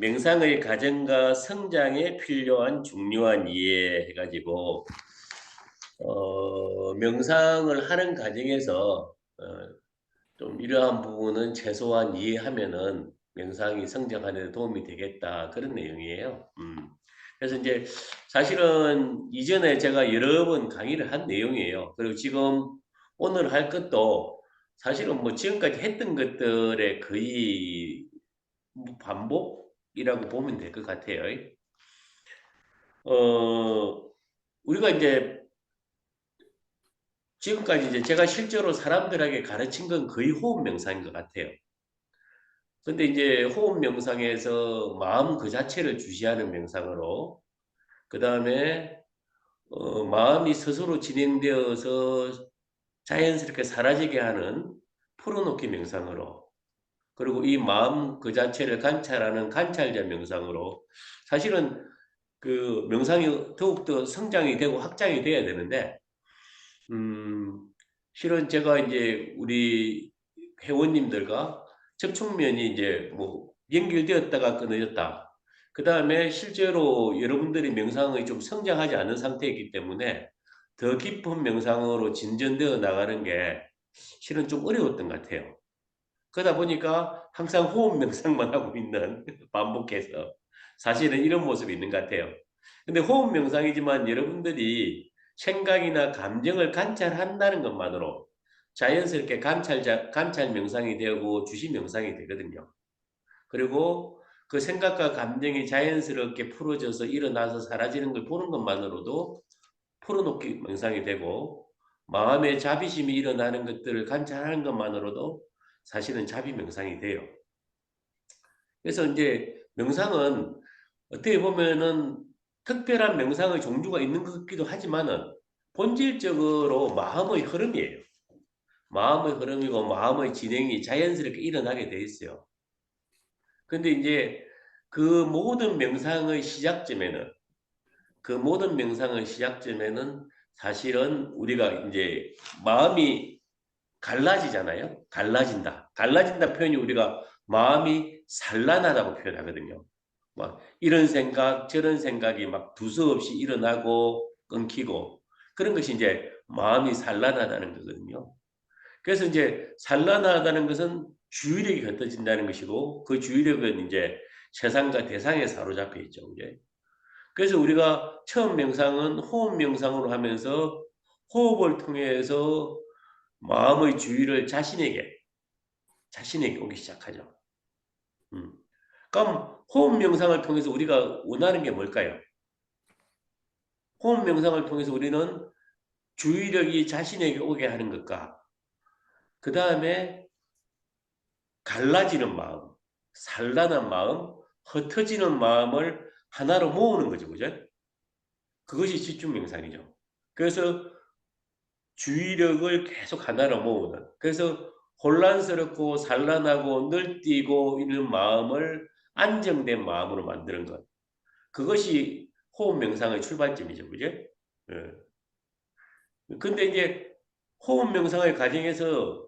명상의 과정과 성장에 필요한 중요한 이해 해가지고 명상을 하는 과정에서 좀 이러한 부분은 최소한 이해하면은 명상이 성장하는 데 도움이 되겠다 그런 내용이에요. 그래서 이제 사실은 이전에 제가 여러 번 강의를 한 내용이에요. 그리고 지금 오늘 할 것도 사실은 뭐 지금까지 했던 것들의 거의 뭐 반복이라고 보면 될 것 같아요. 우리가 이제 지금까지 이제 제가 실제로 사람들에게 가르친 건 거의 호흡 명상인 것 같아요. 근데 이제 호흡 명상에서 마음 그 자체를 주시하는 명상으로, 그 다음에 마음이 스스로 진행되어서 자연스럽게 사라지게 하는 풀어놓기 명상으로, 그리고 이 마음 그 자체를 관찰하는 관찰자 명상으로, 사실은 그 명상이 더욱더 성장이 되고 확장이 돼야 되는데, 음, 실은 제가 이제 우리 회원님들과 접촉면이 이제 뭐 연결되었다가 끊어졌다. 그 다음에 실제로 여러분들이 명상이 좀 성장하지 않은 상태이기 때문에 더 깊은 명상으로 진전되어 나가는 게 실은 좀 어려웠던 것 같아요. 그러다 보니까 항상 호흡 명상만 하고 있는 반복해서 사실은 이런 모습이 있는 것 같아요. 근데 호흡 명상이지만 여러분들이 생각이나 감정을 관찰한다는 것만으로 자연스럽게 관찰 명상이 되고 주시 명상이 되거든요. 그리고 그 생각과 감정이 자연스럽게 풀어져서 일어나서 사라지는 걸 보는 것만으로도 풀어놓기 명상이 되고, 마음의 자비심이 일어나는 것들을 관찰하는 것만으로도 사실은 자비 명상이 돼요. 그래서 이제 명상은 어떻게 보면은 특별한 명상의 종류가 있는 것 같기도 하지만은 본질적으로 마음의 흐름이에요. 마음의 흐름이고 마음의 진행이 자연스럽게 일어나게 돼 있어요. 근데 이제 그 모든 명상의 시작점에는 그 모든 명상의 시작점에는 사실은 우리가 이제 마음이 갈라지잖아요. 갈라진다. 갈라진다 표현이 우리가 마음이 산란하다고 표현하거든요. 막 이런 생각, 저런 생각이 막 두서없이 일어나고 끊기고 그런 것이 이제 마음이 산란하다는 거거든요. 그래서 이제 산란하다는 것은 주의력이 흩어진다는 것이고 그 주의력은 이제 세상과 대상에 사로잡혀 있죠. 이제. 그래서 우리가 처음 명상은 호흡 명상으로 하면서 호흡을 통해서 마음의 주의를 자신에게 오기 시작하죠. 음. 그럼 호흡 명상을 통해서 우리가 원하는 게 뭘까요? 호흡 명상을 통해서 우리는 주의력이 자신에게 오게 하는 것과 그 다음에 갈라지는 마음, 산란한 마음, 흩어지는 마음을 하나로 모으는 거죠. 그죠? 그것이 집중 명상이죠. 그래서 주의력을 계속 하나로 모으는. 그래서 혼란스럽고 산란하고 늘뛰고 있는 마음을 안정된 마음으로 만드는 것. 그것이 호흡 명상의 출발점이죠. 그죠? 예. 근데 이제 호흡 명상의 과정에서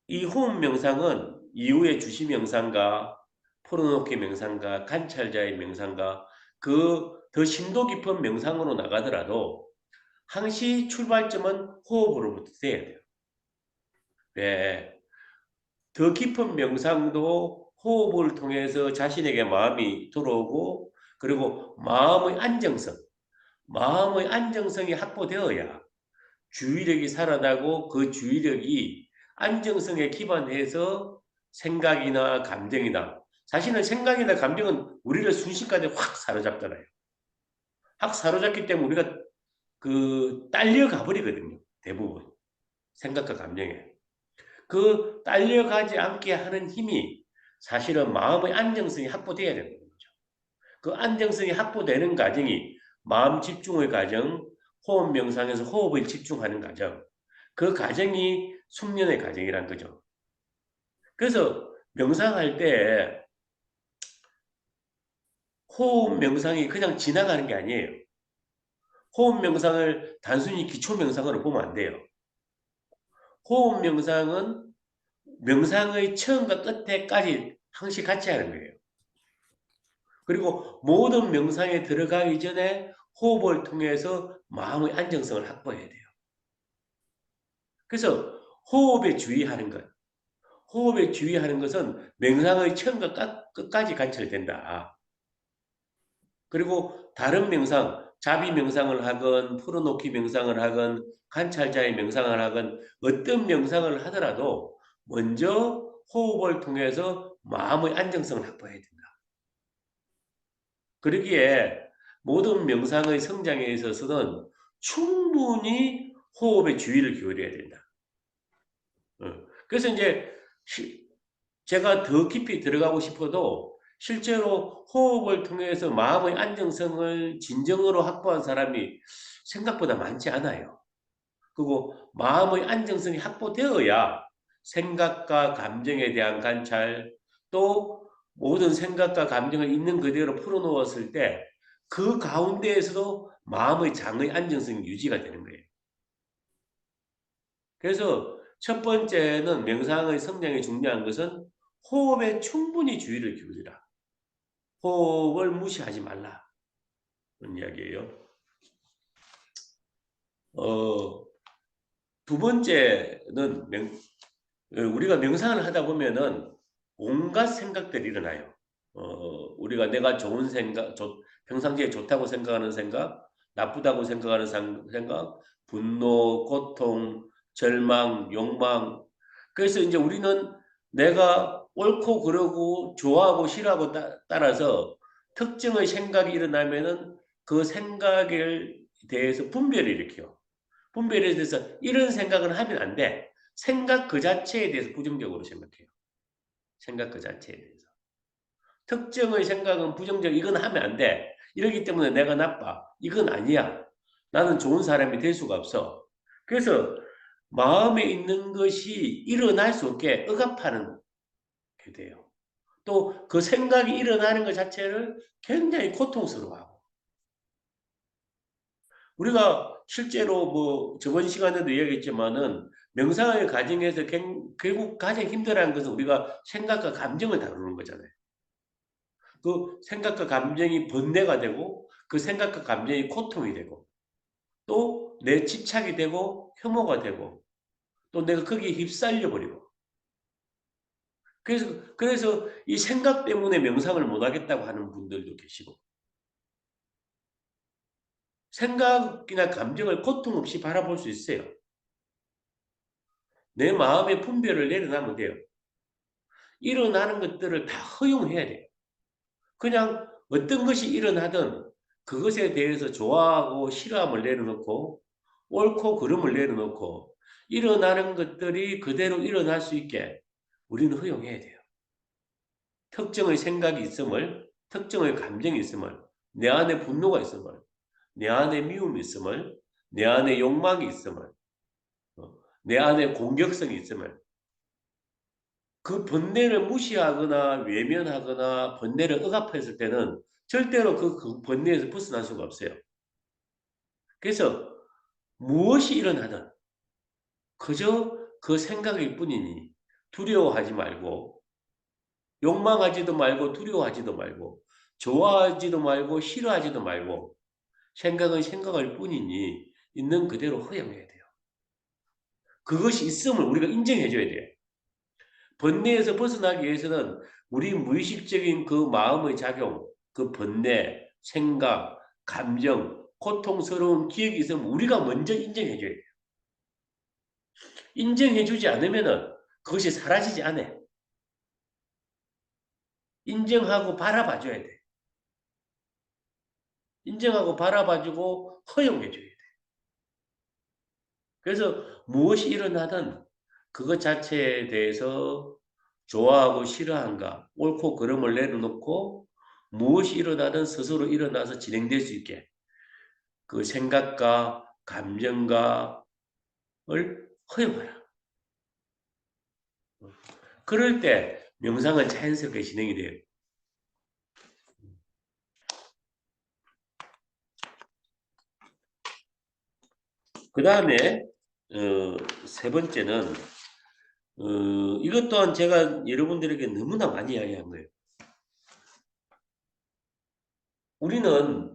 이 호흡 명상은 이후에 주시 명상과 풀어놓기 명상과 관찰자의 명상과 그 더 심도 깊은 명상으로 나가더라도 항시 출발점은 호흡으로부터 돼야 돼요. 왜? 더 깊은 명상도 호흡을 통해서 자신에게 마음이 들어오고 그리고 마음의 안정성이 확보되어야 주의력이 살아나고 그 주의력이 안정성에 기반해서 생각이나 감정이나 사실은 생각이나 감정은 우리를 순식간에 확 사로잡잖아요. 확 사로잡기 때문에 우리가 그 딸려가 버리거든요. 대부분 생각과 감정에. 그 딸려가지 않게 하는 힘이 사실은 마음의 안정성이 확보돼야 되는 거죠. 그 안정성이 확보되는 과정이 마음 집중의 과정, 호흡 명상에서 호흡을 집중하는 과정, 그 과정이 숙련의 과정이란 거죠. 그래서 명상할 때 호흡 명상이 그냥 지나가는 게 아니에요. 호흡 명상을 단순히 기초 명상으로 보면 안 돼요. 호흡 명상은 명상의 처음과 끝에까지 항시 같이 하는 거예요. 그리고 모든 명상에 들어가기 전에 호흡을 통해서 마음의 안정성을 확보해야 돼요. 그래서 호흡에 주의하는 것. 호흡에 주의하는 것은 명상의 처음과 끝까지 관철된다. 그리고 다른 명상, 자비 명상을 하건 풀어놓기 명상을 하건 관찰자의 명상을 하건 어떤 명상을 하더라도 먼저 호흡을 통해서 마음의 안정성을 확보해야 된다. 그러기에 모든 명상의 성장에 있어서는 충분히 호흡에 주의를 기울여야 된다. 그래서 이제 제가 더 깊이 들어가고 싶어도 실제로 호흡을 통해서 마음의 안정성을 진정으로 확보한 사람이 생각보다 많지 않아요. 그리고 마음의 안정성이 확보되어야 생각과 감정에 대한 관찰, 또 모든 생각과 감정을 있는 그대로 풀어놓았을 때 그 가운데에서도 마음의 장의 안정성이 유지가 되는 거예요. 그래서 첫 번째는 명상의 성장에 중요한 것은 호흡에 충분히 주의를 기울이라. 호흡을 무시하지 말라. 그런 이야기예요. 두 번째는 우리가 명상을 하다 보면은 온갖 생각들이 일어나요. 우리가 내가 좋은 생각, 평상시에 좋다고 생각하는 생각, 나쁘다고 생각하는 생각, 분노, 고통, 절망, 욕망. 그래서 이제 우리는 내가 옳고 그러고 좋아하고 싫어하고 따라서 특정의 생각이 일어나면은 그 생각에 대해서 분별을 일으켜요. 분별에 대해서 이런 생각은 하면 안 돼. 생각 그 자체에 대해서 부정적으로 생각해요. 생각 그 자체에 대해서. 특정의 생각은 부정적, 이건 하면 안 돼. 이러기 때문에 내가 나빠. 이건 아니야. 나는 좋은 사람이 될 수가 없어. 그래서 마음에 있는 것이 일어날 수 없게 억압하는 게 돼요. 또 그 생각이 일어나는 것 자체를 굉장히 고통스러워하고. 우리가 실제로 뭐 저번 시간에도 이야기했지만은 명상의 과정에서 결국 가장 힘들어하는 것은 우리가 생각과 감정을 다루는 거잖아요. 그 생각과 감정이 번뇌가 되고 그 생각과 감정이 고통이 되고 또 내 집착이 되고 혐오가 되고 또 내가 거기에 휩쓸려 버리고 그래서 이 생각 때문에 명상을 못 하겠다고 하는 분들도 계시고 생각이나 감정을 고통 없이 바라볼 수 있어요. 내 마음의 분별을 내려놔면 돼요. 일어나는 것들을 다 허용해야 돼요. 그냥 어떤 것이 일어나든 그것에 대해서 좋아하고 싫어함을 내려놓고 옳고 그름을 내려놓고 일어나는 것들이 그대로 일어날 수 있게 우리는 허용해야 돼요. 특정의 생각이 있음을, 특정의 감정이 있음을, 내 안에 분노가 있음을, 내 안에 미움이 있음을, 내 안에 욕망이 있음을, 내 안에 공격성이 있음을 그 번뇌를 무시하거나 외면하거나 번뇌를 억압했을 때는 절대로 그 번뇌에서 벗어날 수가 없어요. 그래서 무엇이 일어나든 그저 그 생각일 뿐이니 두려워하지 말고 욕망하지도 말고 두려워하지도 말고 좋아하지도 말고 싫어하지도 말고 생각은 생각일 뿐이니 있는 그대로 허용해야 돼요. 그것이 있음을 우리가 인정해 줘야 돼요. 번뇌에서 벗어나기 위해서는 우리 무의식적인 그 마음의 작용, 그 번뇌, 생각, 감정, 고통스러운 기억이 있으면 우리가 먼저 인정해 줘야 돼요. 인정해 주지 않으면은 그것이 사라지지 않아. 인정하고 바라봐 줘야 돼. 인정하고 바라봐 주고 허용해 줘야 돼. 그래서 무엇이 일어나든 그것 자체에 대해서 좋아하고 싫어한가, 옳고 그름을 내려놓고 무엇이 일어나든 스스로 일어나서 진행될 수 있게 그 생각과 감정과를 허용하라. 그럴 때 명상은 자연스럽게 진행이 돼요. 그 다음에 세 번째는 이것 또한 제가 여러분들에게 너무나 많이 이야기한 거예요. 우리는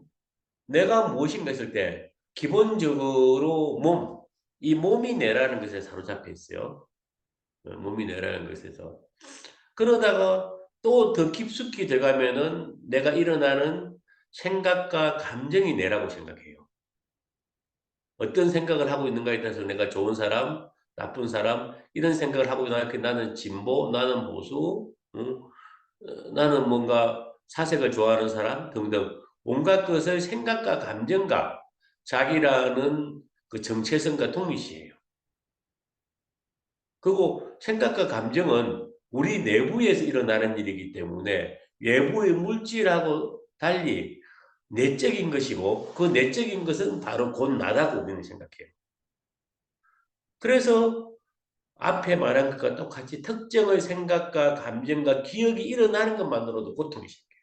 내가 무엇인가 했을 때 기본적으로 이 몸이 내라는 것에 사로잡혀 있어요. 몸이 내라는 것에서. 그러다가 또 더 깊숙이 들어가면은 내가 일어나는 생각과 감정이 내라고 생각해요. 어떤 생각을 하고 있는가에 따라서 내가 좋은 사람, 나쁜 사람, 이런 생각을 하고 있나, 나는 진보, 나는 보수, 응? 나는 뭔가 사색을 좋아하는 사람 등등 온갖 것을 생각과 감정과 자기라는 그 정체성과 동일시해요. 그리고 생각과 감정은 우리 내부에서 일어나는 일이기 때문에 외부의 물질하고 달리 내적인 것이고 그 내적인 것은 바로 곧 나다고 우리는 생각해요. 그래서 앞에 말한 것과 똑같이 특정의 생각과 감정과 기억이 일어나는 것만으로도 고통이 생겨요.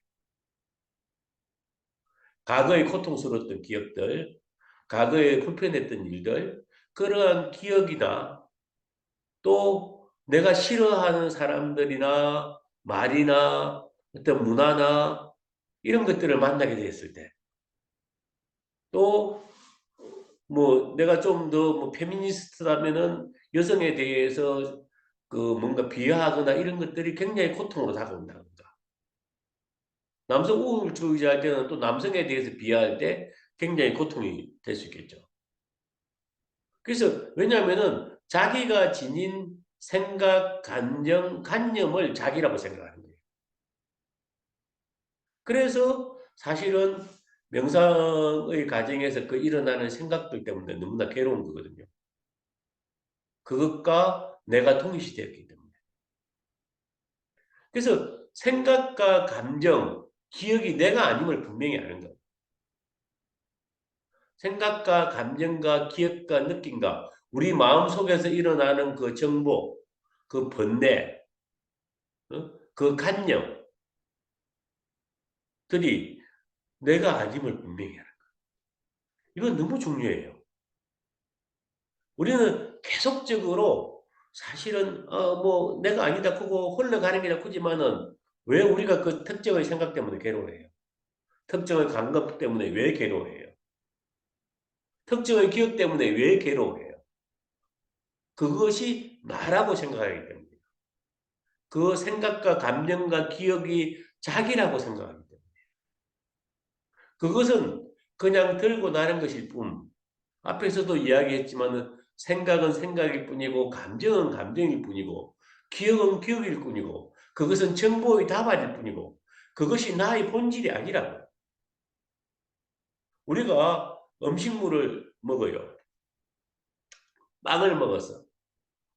과거에 고통스러웠던 기억들, 과거에 불편했던 일들, 그러한 기억이나 또 내가 싫어하는 사람들이나 말이나 어떤 문화나 이런 것들을 만나게 됐을 때, 또 뭐 내가 좀 더 뭐 페미니스트라면은 여성에 대해서 그 뭔가 비하하거나 이런 것들이 굉장히 고통으로 다가온다든가. 남성 우월주의자 할 때는 또 남성에 대해서 비하할 때 굉장히 고통이 될 수 있겠죠. 그래서 왜냐하면은 자기가 지닌 생각, 감정, 관념을 자기라고 생각하는 거예요. 그래서 사실은 명상의 과정에서 그 일어나는 생각들 때문에 너무나 괴로운 거거든요. 그것과 내가 통일시 되었기 때문에. 그래서 생각과 감정, 기억이 내가 아님을 분명히 아는 거예요. 생각과 감정과 기억과 느낌과 우리 마음속에서 일어나는 그 정보, 그 번뇌, 그 관념들이 내가 아님을 분명히 알아요. 이건 너무 중요해요. 우리는 계속적으로 사실은 뭐 내가 아니다 크고 흘러가는 게라 크지만은 왜 우리가 그 특정의 생각 때문에 괴로워해요? 특정의 감각 때문에 왜 괴로워해요? 특정의 기억 때문에 왜 괴로워해요? 그것이 나라고 생각하기 때문에. 그 생각과 감정과 기억이 자기라고 생각하기 때문에. 그것은 그냥 들고 나는 것일 뿐. 앞에서도 이야기했지만은 생각은 생각일 뿐이고 감정은 감정일 뿐이고 기억은 기억일 뿐이고 그것은 정보의 다발일 뿐이고 그것이 나의 본질이 아니라고. 우리가 음식물을 먹어요. 빵을 먹었어.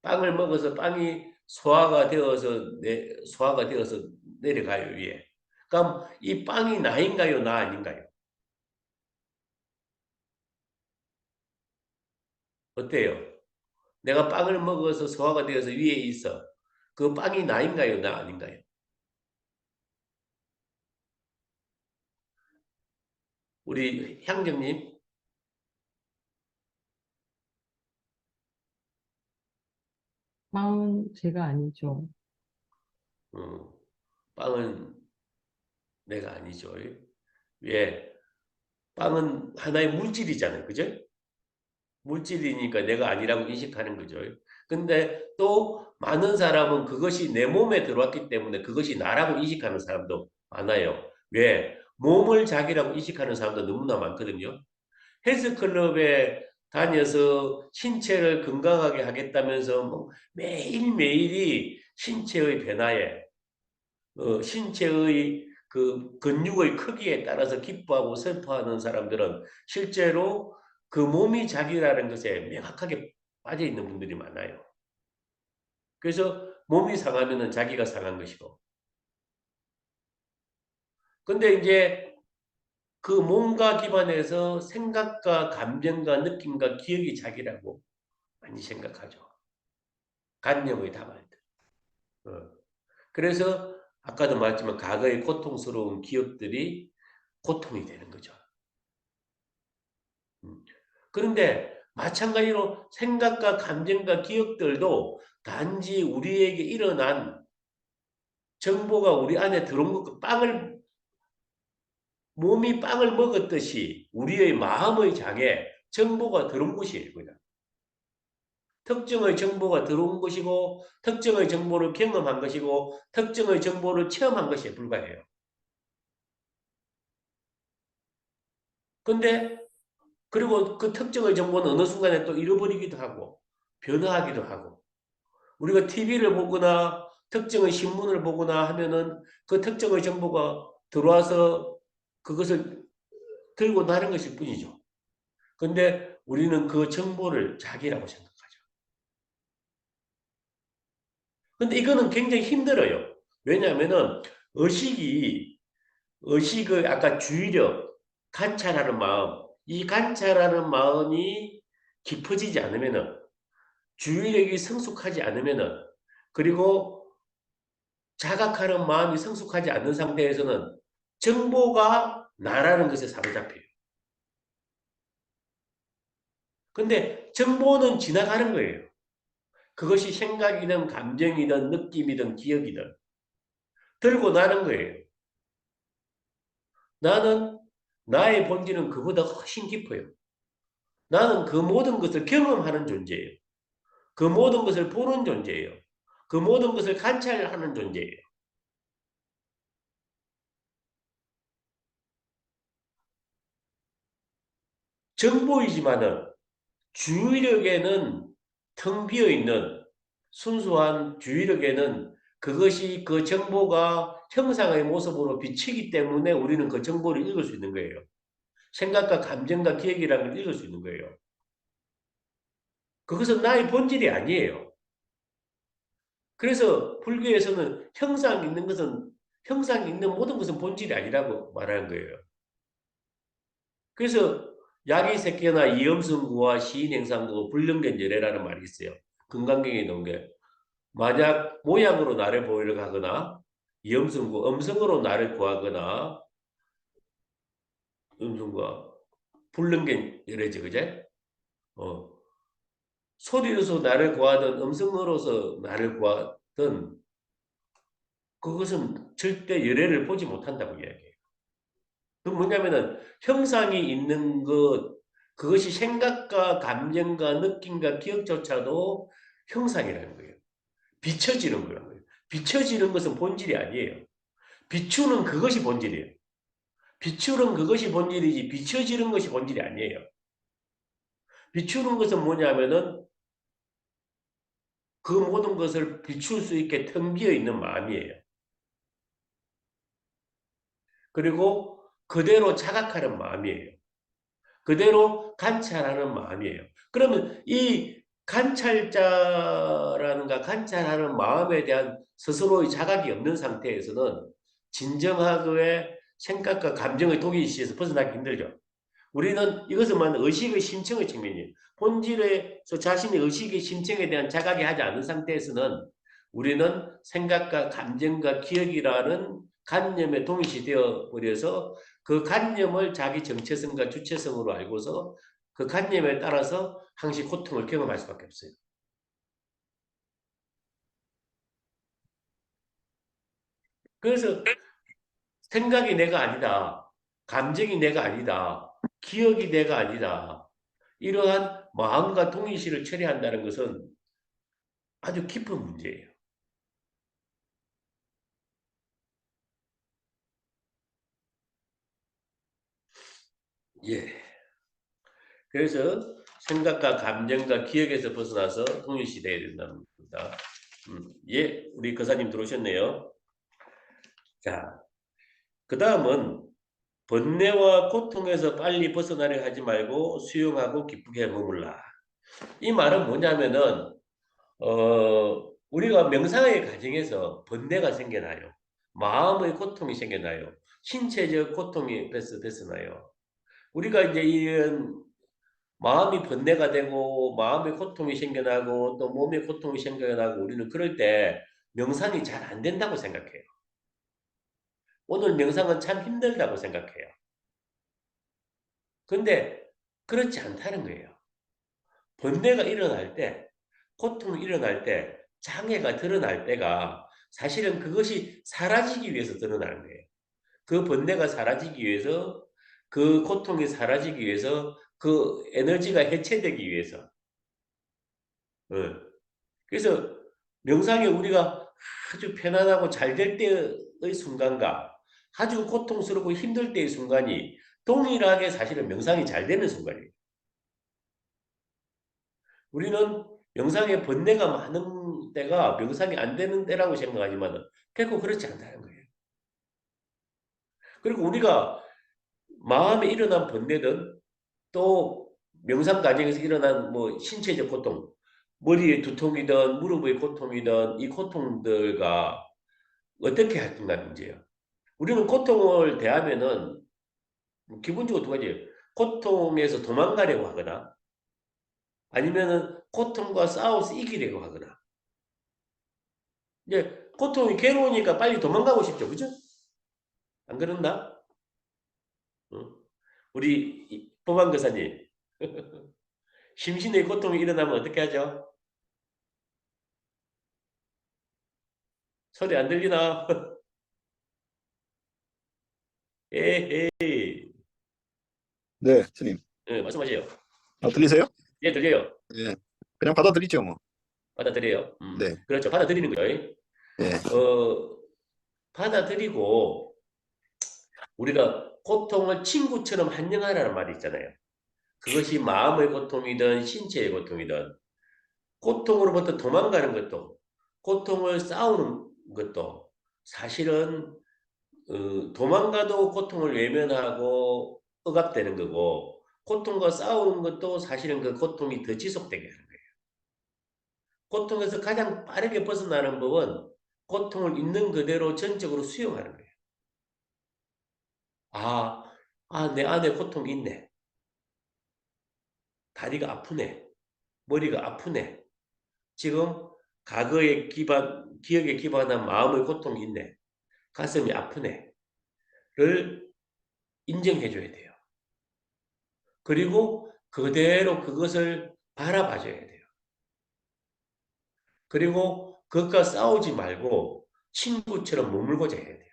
빵을 먹어서 빵이 소화가 되어서 내려가요, 위에. 그럼 이 빵이 나인가요, 나 아닌가요? 어때요? 내가 빵을 먹어서 소화가 되어서 위에 있어. 그 빵이 나인가요, 나 아닌가요? 우리 향정님, 빵은 제가 아니죠. 어, 빵은 내가 아니죠. 왜? 빵은 하나의 물질이잖아요. 그죠? 물질이니까 내가 아니라고 인식하는 거죠. 근데 또 많은 사람은 그것이 내 몸에 들어왔기 때문에 그것이 나라고 인식하는 사람도 많아요. 왜? 몸을 자기라고 인식하는 사람도 너무나 많거든요. 헬스클럽에 다녀서 신체를 건강하게 하겠다면서 뭐 매일매일이 신체의 변화에, 신체의 그 근육의 크기에 따라서 기뻐하고 슬퍼하는 사람들은 실제로 그 몸이 자기라는 것에 명확하게 빠져 있는 분들이 많아요. 그래서 몸이 상하면은 자기가 상한 것이고. 근데 이제 그 몸과 기반해서 생각과 감정과 느낌과 기억이 자기라고 많이 생각하죠. 관념의 다발들. 어. 그래서 아까도 말했지만 과거의 고통스러운 기억들이 고통이 되는 거죠. 음. 그런데 마찬가지로 생각과 감정과 기억들도 단지 우리에게 일어난 정보가 우리 안에 들어온 것, 빵을 몸이 빵을 먹었듯이 우리의 마음의 장에 정보가 들어온 것이에요. 그냥. 특정의 정보가 들어온 것이고 특정의 정보를 경험한 것이고 특정의 정보를 체험한 것에 불과해요. 근데 그리고 그 특정의 정보는 어느 순간에 또 잃어버리기도 하고 변화하기도 하고 우리가 TV를 보거나 특정의 신문을 보거나 하면은 그 특정의 정보가 들어와서 그것을 들고 나는 것일 뿐이죠. 근데 우리는 그 정보를 자기라고 생각하죠. 근데 이거는 굉장히 힘들어요. 왜냐하면은 의식이 의식의 아까 주의력, 관찰하는 마음, 이 관찰하는 마음이 깊어지지 않으면은 주의력이 성숙하지 않으면은 그리고 자각하는 마음이 성숙하지 않는 상태에서는 정보가 나라는 것에 사로잡혀요. 근데 정보는 지나가는 거예요. 그것이 생각이든 감정이든 느낌이든 기억이든 들고 나는 거예요. 나는 나의 본질은 그보다 훨씬 깊어요. 나는 그 모든 것을 경험하는 존재예요. 그 모든 것을 보는 존재예요. 그 모든 것을 관찰하는 존재예요. 정보이지만은 주의력에는 텅 비어 있는 순수한 주의력에는 그것이 그 정보가 형상의 모습으로 비치기 때문에 우리는 그 정보를 읽을 수 있는 거예요. 생각과 감정과 기억이라는 걸 읽을 수 있는 거예요. 그것은 나의 본질이 아니에요. 그래서 불교에서는 형상 있는 모든 것은 본질이 아니라고 말하는 거예요. 그래서 야기새끼나 이염승구와 시인행상구 불능견열애라는 말이 있어요. 금강경에 나온 게 만약 모양으로 나를 보이려고 하거나 이염승구 음성으로 나를 구하거나 음성과 불능견열애지 그제? 어. 소리로서 나를 구하든 음성으로서 나를 구하든 그것은 절대 열애를 보지 못한다고 이야기해요. 그 뭐냐면은 형상이 있는 것, 그것이 생각과 감정과 느낌과 기억조차도 형상이라는 거예요. 비춰지는 거라는 거예요. 비춰지는 것은 본질이 아니에요. 비추는 그것이 본질이에요. 비추는 그것이 본질이지 비춰지는 것이 본질이 아니에요. 비추는 것은 뭐냐면은 그 모든 것을 비출 수 있게 텅 비어 있는 마음이에요. 그리고 그대로 자각하는 마음이에요. 그대로 관찰하는 마음이에요. 그러면 이 관찰자라는가 관찰하는 마음에 대한 스스로의 자각이 없는 상태에서는 진정하게 생각과 감정의 도기시에서 벗어나기 힘들죠. 우리는 이것은 의식의 심층의 측면이에요. 본질에서 자신의 의식의 심층에 대한 자각이 하지 않은 상태에서는 우리는 생각과 감정과 기억이라는 관념에 동일시 되어 버려서 그 관념을 자기 정체성과 주체성으로 알고서 그 관념에 따라서 항시 고통을 경험할 수밖에 없어요. 그래서 생각이 내가 아니다. 감정이 내가 아니다. 기억이 내가 아니다. 이러한 마음과 동의시를 처리한다는 것은 아주 깊은 문제예요. 예. 그래서 생각과 감정과 기억에서 벗어나서 통일시대에 된답니다. 예, 우리 거사님 들어오셨네요. 자, 그 다음은 번뇌와 고통에서 빨리 벗어나려 하지 말고 수용하고 기쁘게 머물라. 이 말은 뭐냐면은 우리가 명상의 과정에서 번뇌가 생겨나요. 마음의 고통이 생겨나요. 신체적 고통이 벗어나요. 우리가 이제 이런 마음이 번뇌가 되고 마음의 고통이 생겨나고 또 몸의 고통이 생겨나고 우리는 그럴 때 명상이 잘 안 된다고 생각해요. 오늘 명상은 참 힘들다고 생각해요. 근데 그렇지 않다는 거예요. 번뇌가 일어날 때, 고통이 일어날 때, 장애가 드러날 때가 사실은 그것이 사라지기 위해서 드러나는 거예요. 그 번뇌가 사라지기 위해서, 그 고통이 사라지기 위해서, 그 에너지가 해체되기 위해서. 어. 그래서 명상에 우리가 아주 편안하고 잘 될 때의 순간과 아주 고통스럽고 힘들 때의 순간이 동일하게 사실은 명상이 잘 되는 순간이에요. 우리는 명상에 번뇌가 많은 때가 명상이 안 되는 때라고 생각하지만 결코 그렇지 않다는 거예요. 그리고 우리가 마음에 일어난 번뇌든 또 명상 과정에서 일어난 뭐 신체적 고통, 머리의 두통이든 무릎의 고통이든 이 고통들과 어떻게 할건가 문제예요. 우리는 고통을 대하면은 기본적으로 두 가지예요. 고통에서 도망가려고 하거나 아니면은 고통과 싸워서 이기려고 하거나. 이제 고통이 괴로우니까 빨리 도망가고 싶죠. 그죠? 안 그런가? 응? 우리 보방교사님 심신의 고통이 일어나면 어떻게 하죠? 소리 안 들리나? 에헤이. 네, 스님. 예, 말씀하세요. 들리세요? 예, 들려요. 예. 그냥 받아들이죠, 뭐. 받아들여요. 네, 그렇죠. 받아들이는 거죠. 예. 받아들이고 우리가 고통을 친구처럼 환영하라는 말이 있잖아요. 그것이 마음의 고통이든 신체의 고통이든 고통으로부터 도망가는 것도 고통을 싸우는 것도 사실은 도망가도 고통을 외면하고 억압되는 거고 고통과 싸우는 것도 사실은 그 고통이 더 지속되게 하는 거예요. 고통에서 가장 빠르게 벗어나는 법은 고통을 있는 그대로 전적으로 수용하는 거예요. 아, 내 안에 고통이 있네. 다리가 아프네. 머리가 아프네. 지금 기억에 기반한 마음의 고통이 있네. 가슴이 아프네. 를 인정해줘야 돼요. 그리고 그대로 그것을 바라봐줘야 돼요. 그리고 그것과 싸우지 말고 친구처럼 머물고자 해야 돼요.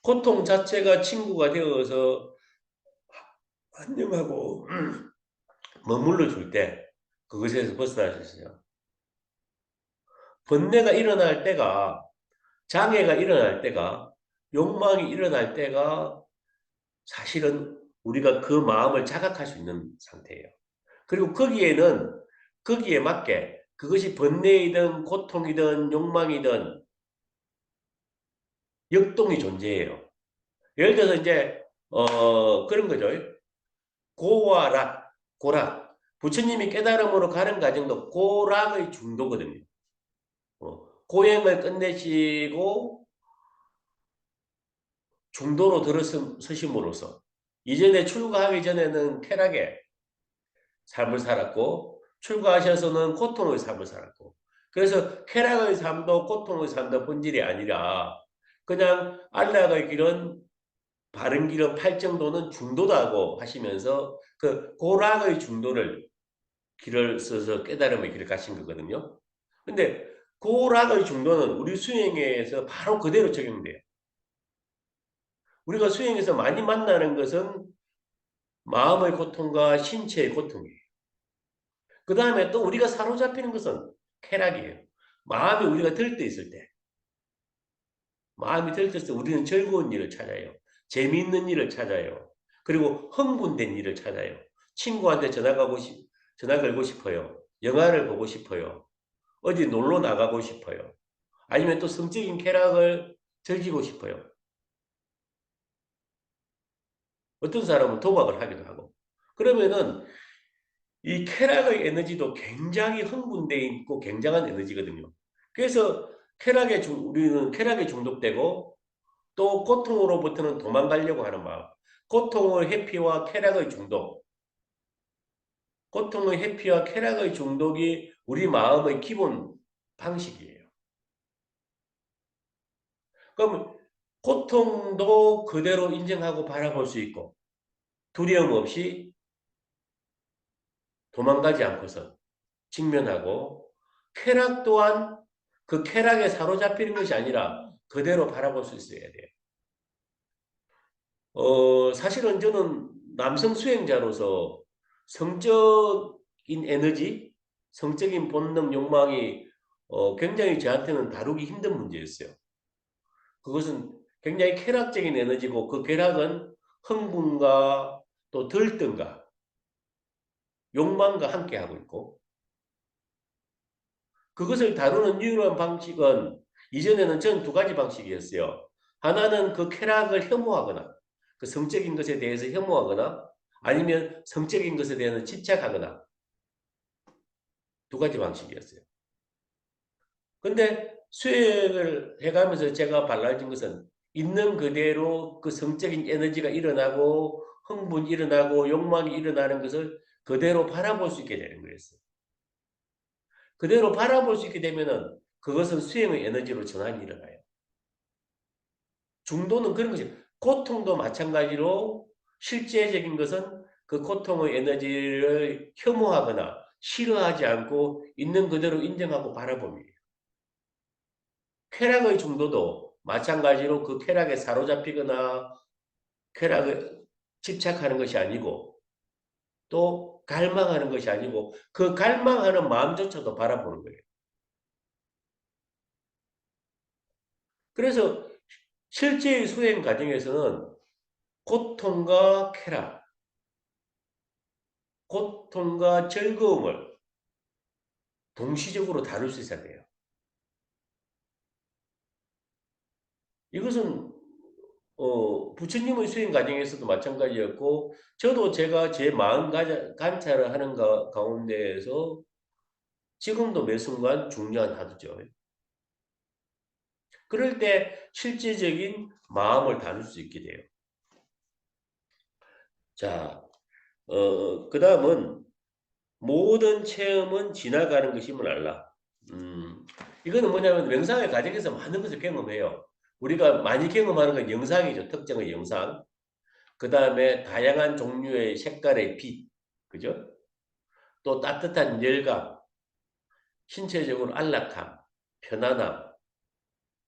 고통 자체가 친구가 되어서 안녕하고 머물러 줄 때 그것에서 벗어날 수 있어요. 번뇌가 일어날 때가 장애가 일어날 때가 욕망이 일어날 때가 사실은 우리가 그 마음을 자각할 수 있는 상태예요. 그리고 거기에 맞게 그것이 번뇌이든 고통이든 욕망이든 역동이 존재해요. 예를 들어서 이제 그런 거죠. 고와 락, 고락. 부처님이 깨달음으로 가는 과정도 고락의 중도거든요. 고행을 끝내시고 중도로 들어서심으로써 이전에 출가하기 전에는 쾌락의 삶을 살았고 출가하셔서는 고통의 삶을 살았고 그래서 쾌락의 삶도 고통의 삶도 본질이 아니라 그냥 안락의 길은 바른 길은 팔정도는 중도다고 하시면서 그 고락의 중도를 길을 써서 깨달음의 길을 가신 거거든요. 근데 고락의 중도는 우리 수행에서 바로 그대로 적용돼요. 우리가 수행에서 많이 만나는 것은 마음의 고통과 신체의 고통이에요. 그 다음에 또 우리가 사로잡히는 것은 쾌락이에요. 마음이 우리가 들떠 있을 때. 마음이 들떠 있을 때 우리는 즐거운 일을 찾아요. 재미있는 일을 찾아요. 그리고 흥분된 일을 찾아요. 친구한테 전화 걸고 싶어요. 영화를 보고 싶어요. 어디 놀러 나가고 싶어요. 아니면 또 성적인 쾌락을 즐기고 싶어요. 어떤 사람은 도박을 하기도 하고. 그러면은 이 쾌락의 에너지도 굉장히 흥분되어 있고 굉장한 에너지거든요. 그래서 우리는 쾌락에 중독되고 또 고통으로부터는 도망가려고 하는 마음. 고통의 회피와 쾌락의 중독. 고통의 회피와 쾌락의 중독이 우리 마음의 기본 방식이에요. 그럼 고통도 그대로 인정하고 바라볼 수 있고 두려움 없이 도망가지 않고서 직면하고 쾌락 또한 그 쾌락에 사로잡히는 것이 아니라 그대로 바라볼 수 있어야 돼요. 사실은 저는 남성 수행자로서 성적인 에너지, 성적인 본능, 욕망이 굉장히 저한테는 다루기 힘든 문제였어요. 그것은 굉장히 쾌락적인 에너지고 그 쾌락은 흥분과 또 들뜸과 욕망과 함께하고 있고 그것을 다루는 유일한 방식은 이전에는 전 두 가지 방식이었어요. 하나는 그 쾌락을 혐오하거나 그 성적인 것에 대해서 혐오하거나 아니면 성적인 것에 대해서 집착하거나 두 가지 방식이었어요. 근데 수행을 해가면서 제가 발라진 것은 있는 그대로 그 성적인 에너지가 일어나고 흥분이 일어나고 욕망이 일어나는 것을 그대로 바라볼 수 있게 되는 거였어요. 그대로 바라볼 수 있게 되면은 그것은 수행의 에너지로 전환이 일어나요. 중도는 그런 것이 고통도 마찬가지로 실제적인 것은 그 고통의 에너지를 혐오하거나 싫어하지 않고 있는 그대로 인정하고 바라봅니다. 쾌락의 중도도 마찬가지로 그 쾌락에 사로잡히거나 쾌락에 집착하는 것이 아니고 또 갈망하는 것이 아니고 그 갈망하는 마음조차도 바라보는 거예요. 그래서 실제의 수행 과정에서는 고통과 쾌락, 고통과 즐거움을 동시적으로 다룰 수 있어야 돼요. 이것은 부처님의 수행 과정에서도 마찬가지였고 저도 제가 제 마음 관찰을 하는 가운데에서 지금도 매 순간 중요한 하도죠. 그럴 때 실제적인 마음을 다룰 수 있게 돼요. 자, 그 다음은 모든 체험은 지나가는 것임을 알라. 이거는 뭐냐면 명상의 과정에서 많은 것을 경험해요. 우리가 많이 경험하는 건 영상이죠. 특정의 영상. 그 다음에 다양한 종류의 색깔의 빛. 그죠? 또 따뜻한 열감, 신체적으로 안락함, 편안함,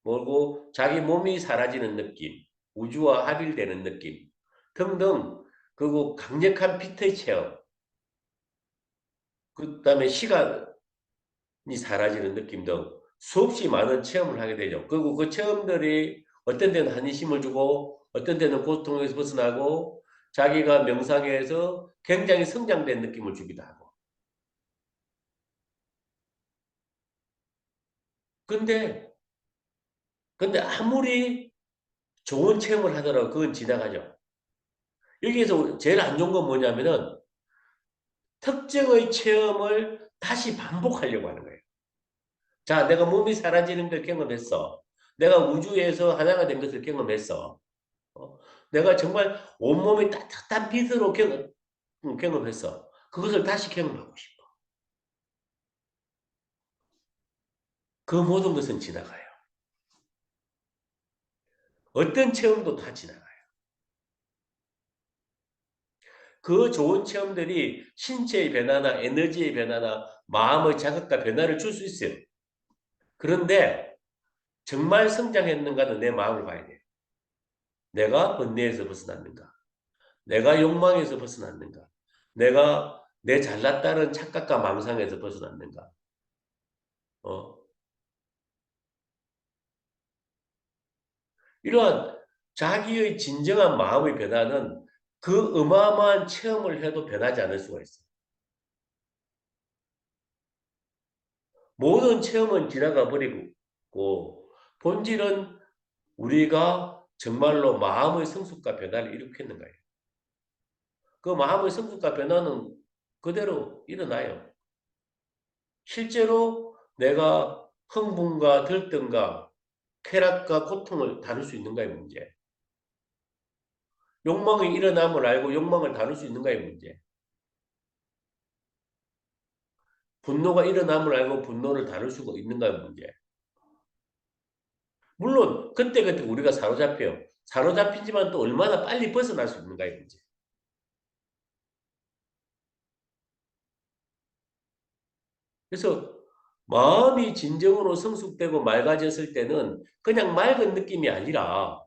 뭐고 자기 몸이 사라지는 느낌, 우주와 합일되는 느낌 등등 그리고 강력한 빛의 체험, 그 다음에 시간이 사라지는 느낌 등 수없이 많은 체험을 하게 되죠. 그리고 그 체험들이 어떤 데는 한심을 주고 어떤 데는 고통에서 벗어나고 자기가 명상에서 굉장히 성장된 느낌을 주기도 하고. 근데 아무리 좋은 체험을 하더라도 그건 지나가죠. 여기에서 제일 안 좋은 건 뭐냐면은 특정의 체험을 다시 반복하려고 하는 거예요. 자, 내가 몸이 사라지는 걸 경험했어. 내가 우주에서 하나가 된 것을 경험했어. 어? 내가 정말 온몸이 따뜻한 빛으로 경험했어. 그것을 다시 경험하고 싶어. 그 모든 것은 지나가요. 어떤 체험도 다 지나가요. 그 좋은 체험들이 신체의 변화나 에너지의 변화나 마음의 자극과 변화를 줄 수 있어요. 그런데 정말 성장했는가는 내 마음을 봐야 돼요. 내가 번뇌에서 벗어났는가? 내가 욕망에서 벗어났는가? 내가 내 잘났다는 착각과 망상에서 벗어났는가? 어? 이러한 자기의 진정한 마음의 변화는 그 어마어마한 체험을 해도 변하지 않을 수가 있어요. 모든 체험은 지나가 버리고 본질은 우리가 정말로 마음의 성숙과 변화를 일으켰는 거예요. 그 마음의 성숙과 변화는 그대로 일어나요. 실제로 내가 흥분과 들뜸과 쾌락과 고통을 다룰 수 있는가의 문제. 욕망이 일어남을 알고 욕망을 다룰 수 있는가의 문제. 분노가 일어남을 알고 분노를 다룰 수가 있는가의 문제. 물론 그때그때 우리가 사로잡혀요. 사로잡히지만 또 얼마나 빨리 벗어날 수 있는가의 문제. 그래서 마음이 진정으로 성숙되고 맑아졌을 때는 그냥 맑은 느낌이 아니라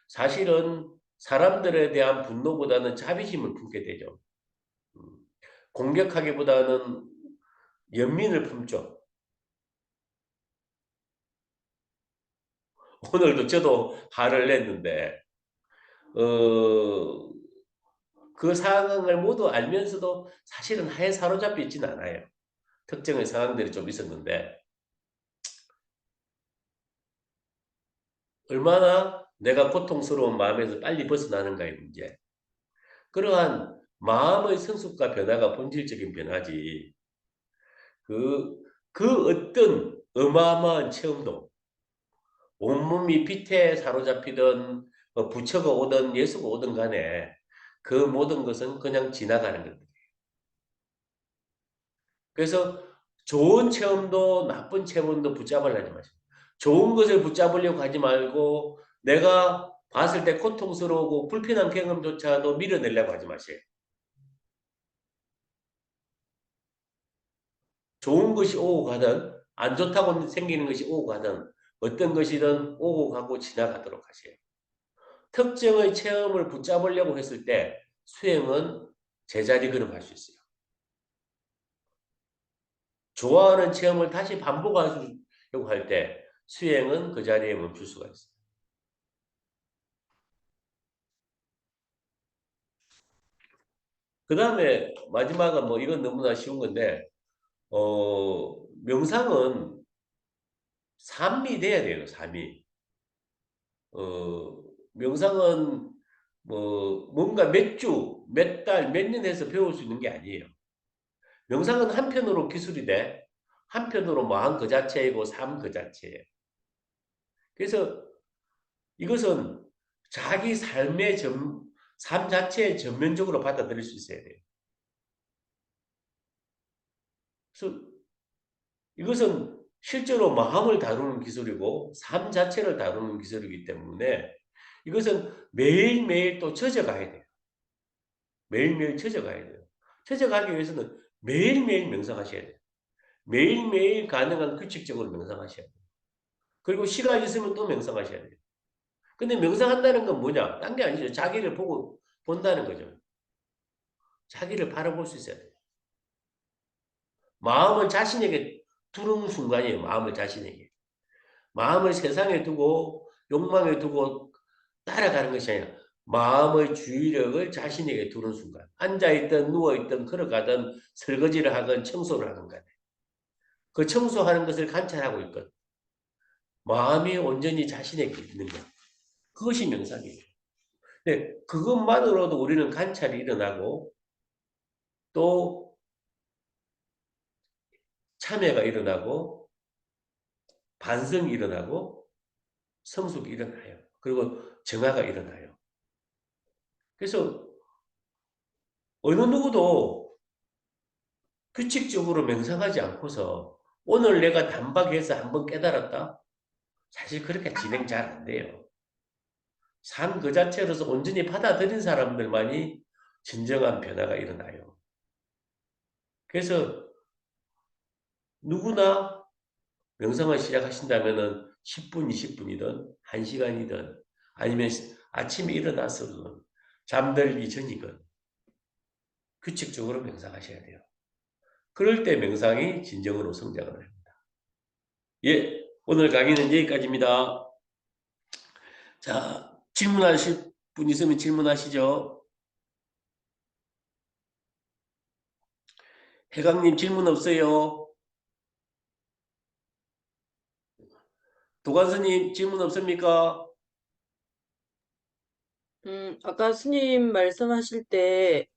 사실은 사람들에 대한 분노보다는 자비심을 품게 되죠. 음, 공격하기보다는 연민을 품죠. 오늘도 저도 화를 냈는데, 어, 그 상황을 모두 알면서도 사실은 화에 사로잡혀 있지는 않아요. 특정의 상황들이 좀 있었는데, 얼마나 내가 고통스러운 마음에서 빨리 벗어나는가의 문제. 그러한 마음의 성숙과 변화가 본질적인 변화지. 그, 그 어떤 어마어마한 체험도 온몸이 빛에 사로잡히던 부처가 오든 예수가 오든 간에 그 모든 것은 그냥 지나가는 겁니다. 그래서 좋은 체험도 나쁜 체험도 붙잡으려 하지 마세요. 좋은 것을 붙잡으려고 하지 말고 내가 봤을 때 고통스러우고 불편한 경험조차도 밀어내려고 하지 마세요. 좋은 것이 오고 가든 안 좋다고 생기는 것이 오고 가든 어떤 것이든 오고 가고 지나가도록 하세요. 특정의 체험을 붙잡으려고 했을 때 수행은 제자리 걸음할 수 있어요. 좋아하는 체험을 다시 반복하려고 할 때 수행은 그 자리에 멈출 수가 있어요. 그 다음에 마지막은 뭐 이건 너무나 쉬운 건데 명상은 삶이 돼야 돼요. 삶이. 명상은 뭐 뭔가 몇 주, 몇 달, 몇 년 해서 배울 수 있는 게 아니에요. 명상은 한편으로 기술이 돼. 한편으로 마음 그 자체이고 삶 그 자체예요. 그래서 이것은 자기 삶 자체에 전면적으로 받아들일 수 있어야 돼요. 그래서 이것은 실제로 마음을 다루는 기술이고 삶 자체를 다루는 기술이기 때문에 이것은 매일매일 또 젖어가야 돼요. 매일매일 젖어가야 돼요. 젖어가기 위해서는 매일매일 명상하셔야 돼요. 매일매일 가능한 규칙적으로 명상하셔야 돼요. 그리고 시간이 있으면 또 명상하셔야 돼요. 근데 명상한다는 건 뭐냐? 딴 게 아니죠. 자기를 보고 본다는 거죠. 자기를 바라볼 수 있어야 돼요. 마음을 자신에게 두는 순간이에요. 마음을 자신에게. 마음을 세상에 두고 욕망에 두고 따라가는 것이 아니라 마음의 주의력을 자신에게 두는 순간. 앉아있든 누워있든 걸어가든 설거지를 하건 청소를 하건 간에. 그 청소하는 것을 관찰하고 있건 마음이 온전히 자신에게 있는 것. 그것이 명상이에요. 근데 그것만으로도 우리는 관찰이 일어나고 또 참회가 일어나고 반성이 일어나고 성숙이 일어나요. 그리고 정화가 일어나요. 그래서 어느 누구도 규칙적으로 명상하지 않고서 오늘 내가 단박에서 한번 깨달았다? 사실 그렇게 진행 잘 안 돼요. 삶 그 자체로서 온전히 받아들인 사람들만이 진정한 변화가 일어나요. 그래서 누구나 명상을 시작하신다면은 10분, 20분이든 1시간이든 아니면 아침에 일어나서든 잠들기 전이건 규칙적으로 명상하셔야 돼요. 그럴 때 명상이 진정으로 성장을 합니다. 예, 오늘 강의는 여기까지입니다. 자, 질문하실 분 있으면 질문하시죠. 해강님 질문 없어요? 도관스님 질문 없습니까? 아까 스님 말씀하실 때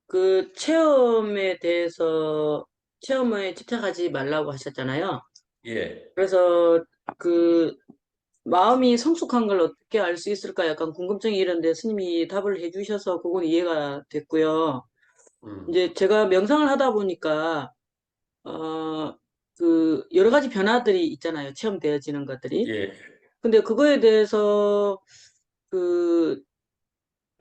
그 체험에 대해서 체험에 집착하지 말라고 하셨잖아요. 예, 그래서 그 마음이 성숙한 걸 어떻게 알 수 있을까 약간 궁금증이 이런데 스님이 답을 해주셔서 그건 이해가 됐고요. 음, 이제 제가 명상을 하다 보니까 그 여러 가지 변화들이 있잖아요. 체험되어지는 것들이. 예, 근데 그거에 대해서 그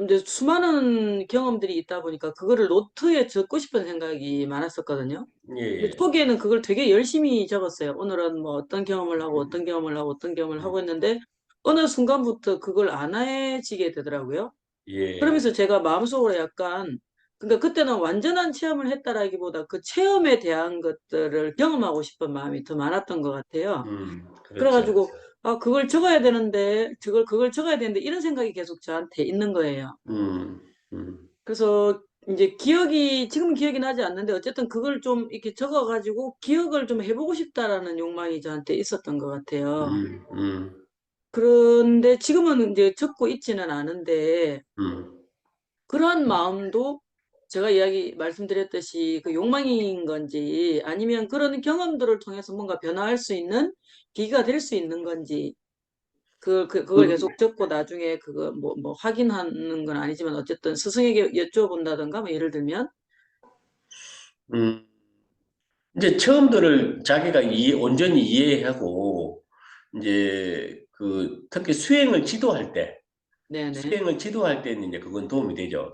이제 수많은 경험들이 있다 보니까 그거를 노트에 적고 싶은 생각이 많았었거든요. 예, 근데 예. 초기에는 그걸 되게 열심히 적었어요. 오늘은 뭐 어떤 경험을 하고 어떤 경험을 하고 어떤 경험을 하고 했는데 어느 순간부터 그걸 안 해지게 되더라고요. 예, 그러면서 제가 마음속으로 약간 그러니까 그때는 완전한 체험을 했다라기보다 그 체험에 대한 것들을 경험하고 싶은 마음이 더 많았던 것 같아요. 그렇죠. 그래가지고 아 그걸 적어야 되는데 그걸 적어야 되는데 이런 생각이 계속 저한테 있는 거예요. 음, 음, 그래서 이제 지금은 기억이 나지 않는데 어쨌든 그걸 좀 이렇게 적어가지고 기억을 좀 해보고 싶다라는 욕망이 저한테 있었던 것 같아요. 음, 음, 그런데 지금은 이제 적고 있지는 않은데 음. 그러한 마음도 제가 말씀드렸듯이 그 욕망인 건지 아니면 그런 경험들을 통해서 뭔가 변화할 수 있는 계기가 될 수 있는 건지 그걸 그, 계속 적고 나중에 그거 뭐 확인하는 건 아니지만 어쨌든 스승에게 여쭤본다든가 뭐 예를 들면 음, 이제 처음들을 자기가 온전히 이해하고, 이제 특히 네네. 수행을 지도할 때는 이제 그건 도움이 되죠.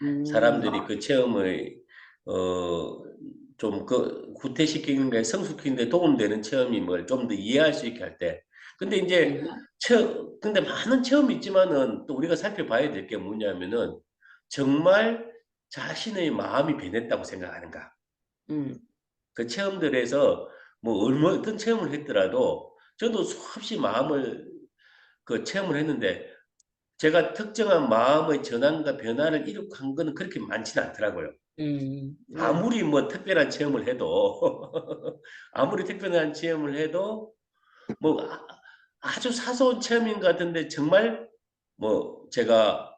음, 사람들이 그 체험을, 좀 구태시키는 게 성숙시키는 데 도움되는 체험임을 좀 더 이해할 수 있게 할 때. 근데 이제, 네. 근데 많은 체험이 있지만은 또 우리가 살펴봐야 될 게 뭐냐면은 정말 자신의 마음이 변했다고 생각하는가. 음, 그 체험들에서 뭐 어떤 체험을 했더라도 저도 수없이 마음을 체험을 했는데 제가 특정한 마음의 전환과 변화를 이룩한 거는 그렇게 많지는 않더라고요. 네. 아무리 뭐 특별한 체험을 해도 아무리 특별한 체험을 해도 뭐 아주 사소한 체험인 것 같은데 정말 뭐 제가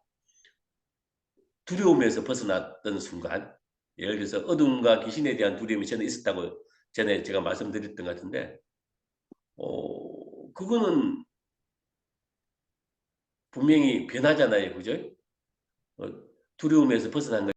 두려움에서 벗어났던 순간 예를 들어서 어둠과 귀신에 대한 두려움이 저는 있었다고 전에 제가 말씀드렸던 것 같은데 그거는 분명히 변하잖아요. 그죠? 어, 두려움에서 벗어난